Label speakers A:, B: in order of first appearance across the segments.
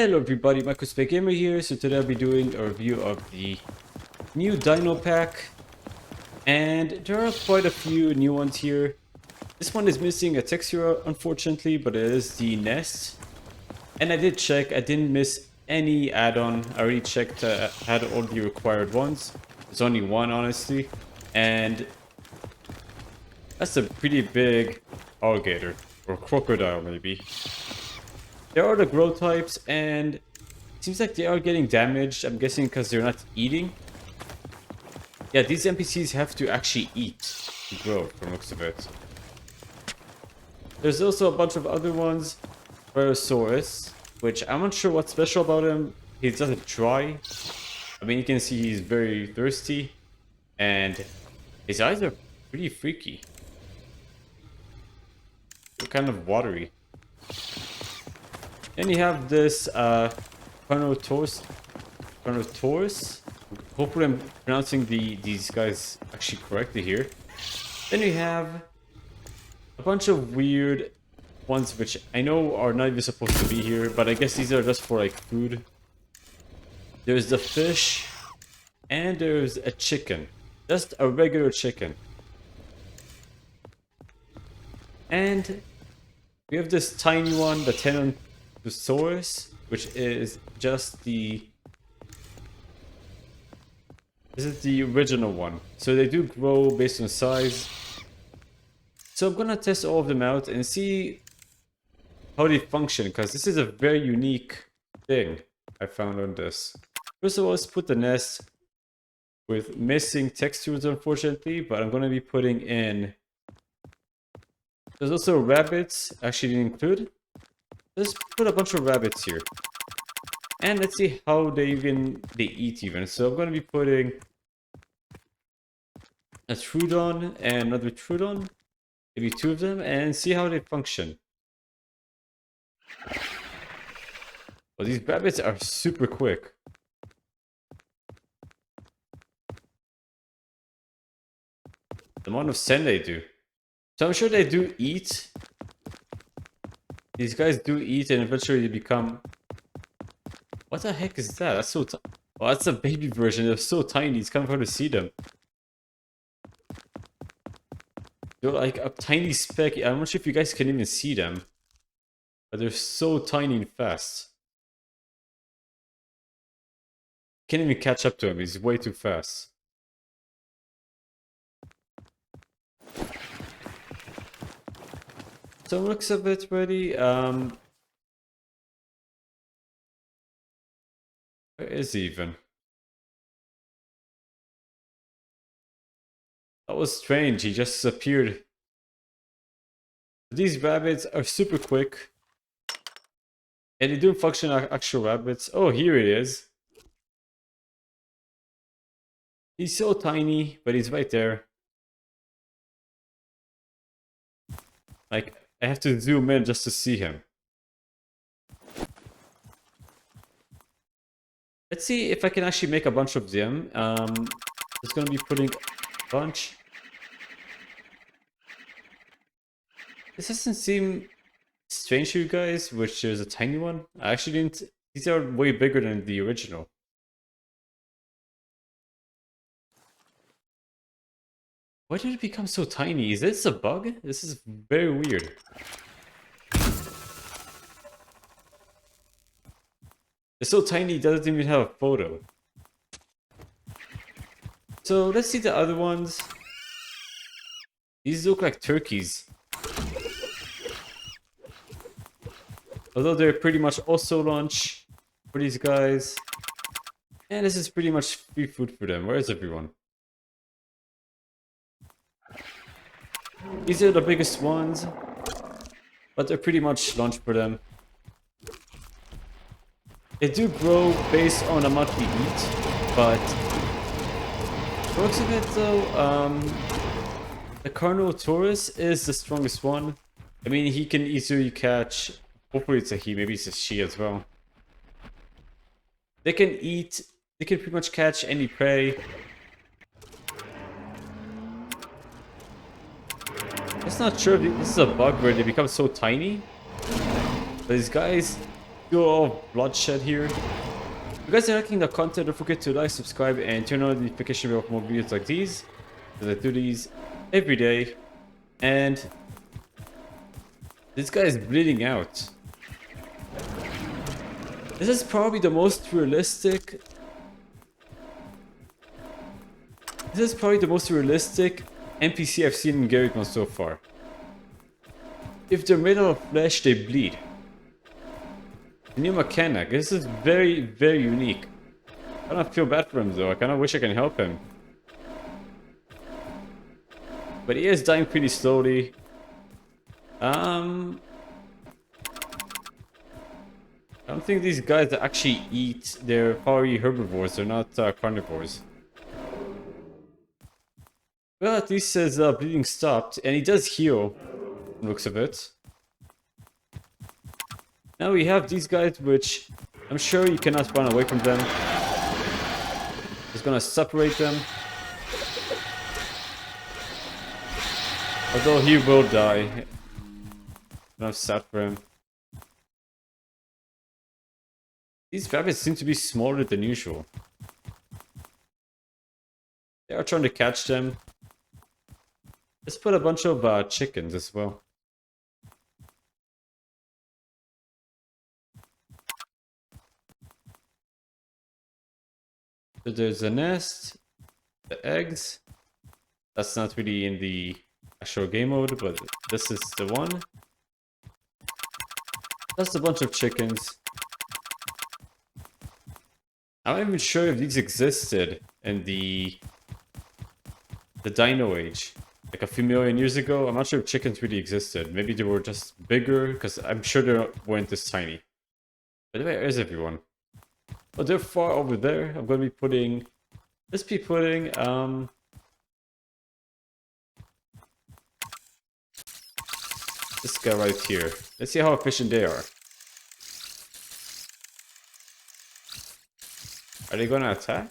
A: Hello everybody, MicroSpecGamer here. So today I'll be doing a review of the new Dino pack. And there are quite a few new ones here. This one is missing a texture unfortunately, but it is the nest. And I did check, I didn't miss any add-on. I already checked, had all the required ones. There's only one honestly. And that's a pretty big alligator, or crocodile maybe. There are the grow types, and it seems like they are getting damaged. I'm guessing because they're not eating. Yeah, these NPCs have to actually eat to grow, from looks of it. There's also a bunch of other ones. Dinosaurs, which I'm not sure what's special about him. He doesn't dry. I mean, you can see he's very thirsty, and his eyes are pretty freaky. They're kind of watery. Then you have this Carnotaurus. Hopefully I'm pronouncing these guys actually correctly here. Then you have a bunch of weird ones which I know are not even supposed to be here, but I guess these are just for like food. There's the fish, and there's a chicken. Just a regular chicken. And we have this tiny one, the Dinosaurs, which is just the... This is the original one. So they do grow based on size. So I'm gonna test all of them out and see how they function, because this is a very unique thing I found on this. First of all, let's put the nest with missing textures unfortunately, but I'm gonna be putting in... There's also rabbits, actually didn't include. Let's put a bunch of rabbits here. And let's see how they eat even. So I'm gonna be putting a Trudon and another Trudon. Maybe two of them, and see how they function. Well, these rabbits are super quick. The amount of sand they do. So I'm sure they do eat. These guys do eat and eventually they become... What the heck is that? That's so... Oh, that's a baby version. They're so tiny. It's kind of hard to see them. They're like a tiny speck. I'm not sure if you guys can even see them. But they're so tiny and fast. Can't even catch up to him. He's way too fast. So looks a bit ready. Where is he even? That was strange. He just appeared. These rabbits are super quick. And they do function like actual rabbits. Oh, here he is. He's so tiny, but he's right there. Like, I have to zoom in just to see him. Let's see if I can actually make a bunch of them. Just gonna be putting a bunch. This doesn't seem strange to you guys, which is a tiny one. I actually didn't... These are way bigger than the original. Why did it become so tiny? Is this a bug? This is very weird. It's so tiny, it doesn't even have a photo. So let's see the other ones. These look like turkeys. Although they're pretty much also lunch for these guys. And this is pretty much free food for them. Where is everyone? These are the biggest ones, but they're pretty much lunch for them. They do grow based on the amount we eat, but for looks of it though, the Carnotaurus is the strongest one. I mean, he can easily catch, hopefully it's a he, maybe it's a she as well. They can eat, they can pretty much catch any prey. I'm not sure if this is a bug where they become so tiny. But these guys Pure of bloodshed here. If you guys are liking the content, don't forget to like, subscribe, and turn on the notification bell for more videos like these. Because I do these every day. And this guy is bleeding out. This is probably the most realistic. This is probably the most realistic NPC I've seen in Gmod so far. If they're made out of flesh, they bleed. The new mechanic. This is very, very unique. I don't feel bad for him though. I kind of wish I can help him. But he is dying pretty slowly. I don't think these guys actually eat. They're probably herbivores. They're not carnivores. Well, at least his bleeding stopped, and he does heal. Looks of it. Now we have these guys, which I'm sure you cannot run away from them. Just gonna separate them. Although he will die. I'm sad for him. These rabbits seem to be smaller than usual. They are trying to catch them. Let's put a bunch of chickens as well. So there's a nest, the eggs. That's not really in the actual game mode, but this is the one. That's a bunch of chickens. I'm not even sure if these existed in the Dino age. Like a few million years ago. I'm not sure if chickens really existed. Maybe they were just bigger, because I'm sure they weren't this tiny. But where is everyone? Oh, they're far over there. I'm going to be putting... Let's be putting... this guy right here. Let's see how efficient they are. Are they going to attack?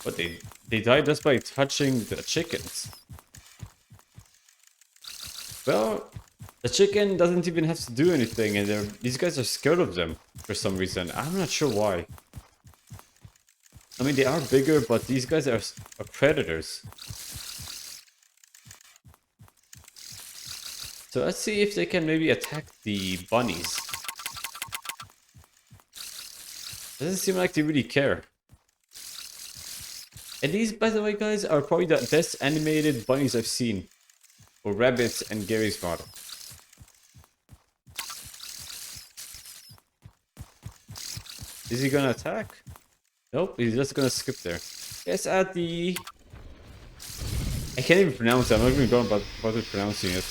A: But they died just by touching the chickens. Well, the chicken doesn't even have to do anything, and these guys are scared of them for some reason. I'm not sure why. I mean, they are bigger, but these guys are predators. So let's see if they can maybe attack the bunnies. Doesn't seem like they really care. And these, by the way, guys, are probably the best animated bunnies I've seen. For rabbits and Garry's model. Is he gonna attack? Nope, he's just gonna skip there. Let's add the... I can't even pronounce it. I'm not even going about pronouncing it.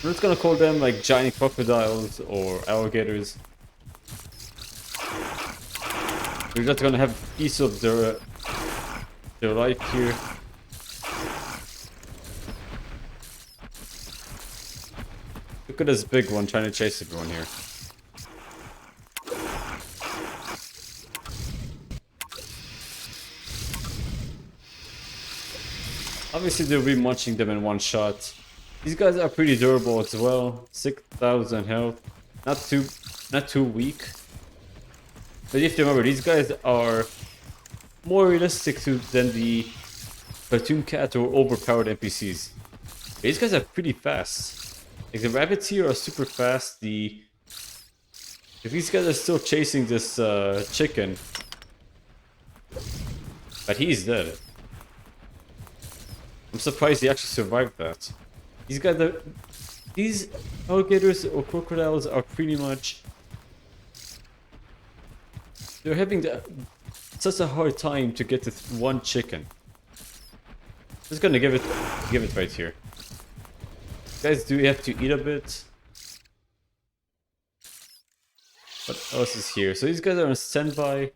A: I'm just gonna call them like giant crocodiles or alligators. We're just gonna have a piece of their life here. Look at this big one trying to chase everyone here. Obviously they'll be munching them in one shot. These guys are pretty durable as well. 6,000 health. Not too weak. But you have to remember, these guys are more realistic than the cartoon cat or overpowered NPCs. These guys are pretty fast. Like the rabbits here are super fast. If these guys are still chasing this chicken, but he's dead. I'm surprised he actually survived that. These alligators or crocodiles are pretty much... They're having such a hard time to get this one chicken. Just gonna give it right here. Guys, do we have to eat a bit? What else is here? So these guys are on standby.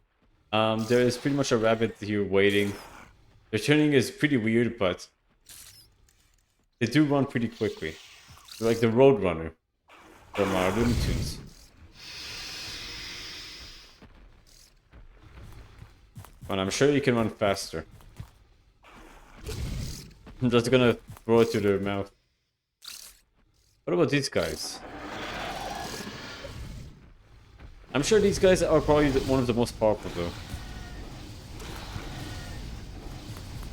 A: There is pretty much a rabbit here waiting. Their turning is pretty weird, but they do run pretty quickly. They're like the Road Runner from Looney Tunes. And I'm sure you can run faster. I'm just gonna throw it to their mouth. What about these guys? I'm sure these guys are probably one of the most powerful though.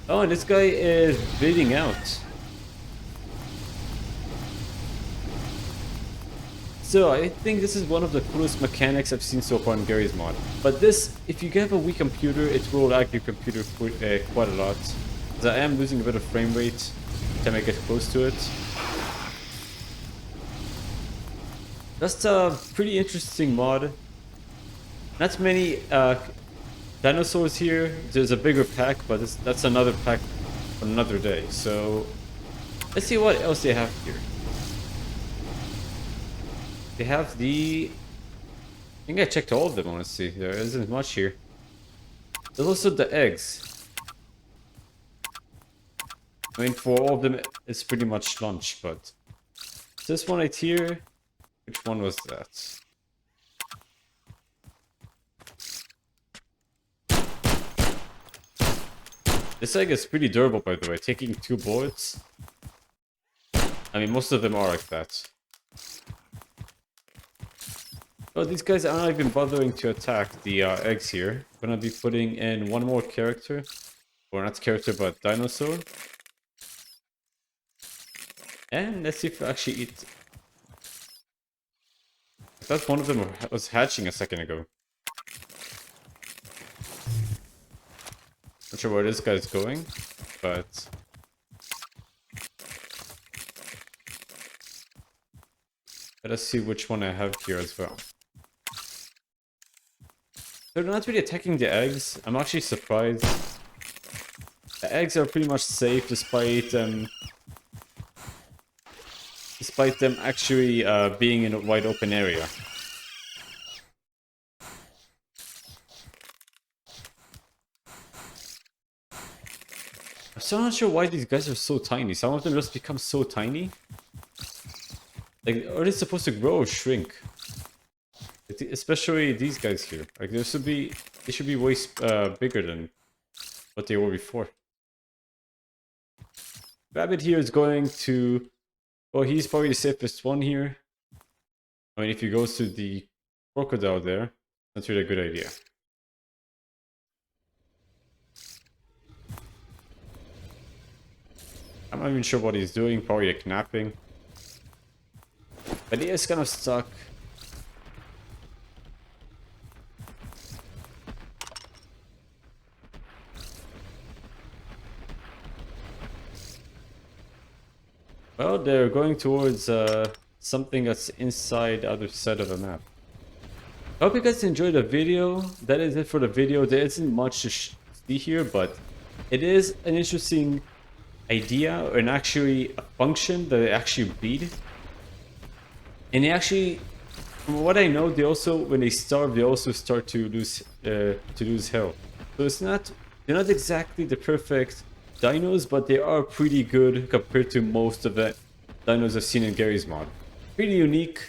A: Oh, and this guy is bleeding out. So I think this is one of the coolest mechanics I've seen so far in Garry's mod. But this, if you have a weak computer, it will lag your computer quite a lot. Because I am losing a bit of frame rate time I get close to it. That's a pretty interesting mod. Not many dinosaurs here. There's a bigger pack, but that's another pack for another day. So let's see what else they have here. They have the... I think I checked all of them, honestly. There isn't much here. There's also the eggs. I mean, for all of them, it's pretty much lunch, but... This one right here... Which one was that? This egg is pretty durable, by the way, taking 2 bullets. I mean, most of them are like that. Oh, these guys are not even bothering to attack the eggs here. I'm gonna be putting in one more character. Or not character, but dinosaur. And let's see if I actually eat... I thought one of them was hatching a second ago. Not sure where this guy's going, but... Let us see which one I have here as well. They're not really attacking the eggs. I'm actually surprised. The eggs are pretty much safe despite them actually being in a wide open area. I'm still not sure why these guys are so tiny. Some of them just become so tiny. Like, are they supposed to grow or shrink? Especially these guys here. Like, they should be way bigger than what they were before. Rabbit here is going to... Well, he's probably the safest one here. I mean, if he goes to the crocodile there, that's really a good idea. I'm not even sure what he's doing, probably like napping. But he is kind of stuck. Well, they're going towards something that's inside the other side of the map. I hope you guys enjoyed the video. That is it for the video. There isn't much to see here, but it is an interesting idea and actually a function that they actually bleed. And they actually, from what I know, they also, when they starve, they also start to lose health. So they're not exactly the perfect dinos, but they are pretty good compared to most of the dinos I've seen in Garry's mod. Pretty unique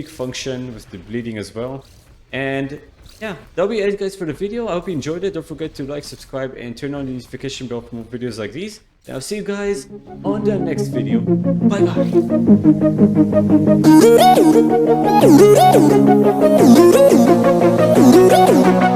A: function with the bleeding as well. And yeah, that'll be it guys for the video. I hope you enjoyed it. Don't forget to like, subscribe, and turn on the notification bell for more videos like these. And I'll see you guys on the next video. Bye bye.